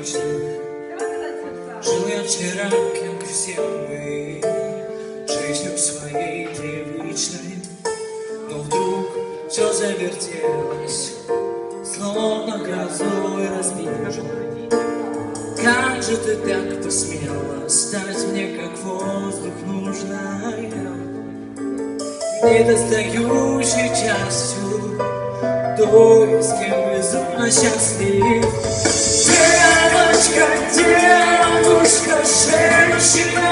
ночных. Жил я вчера, кем все мы, жизнью своей привычной, но вдруг все завертелось, словно грозой разбежной. Как же ты так посмела стать мне, как воздух нужной, недостающей частью той, с кем безумно счастлив. Девочка, девушка, женщина,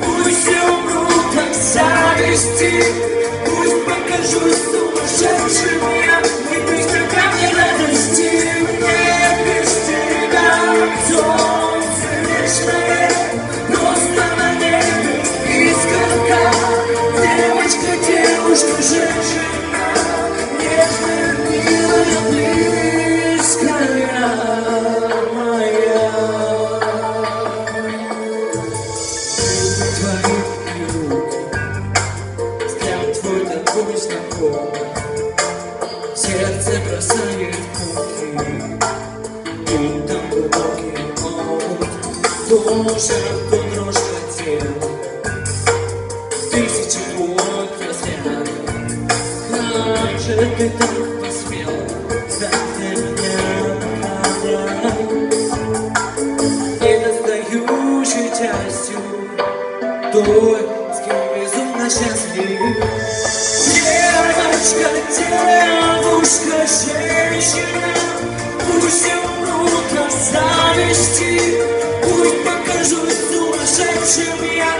пусть я умру от зависти, пусть покажусь сумасшедшим я, и пусть только мне радости, мне без тебя солнце вечное, просто на небе искорка. Девочка, девушка, женщина, нежная, милая, близкая моя. Твои руки, взгляд твой такой знакомый, сердце бросает муки, будто глубокий омут, душа в дрожь хотел, тысячи год разряд. Как же ты так посмел стать для меня недостающей частью той, с кем безумно счастлив. Девочка, девушка, женщина, пусть я умру от зависти, пусть покажусь сумасшедшим я.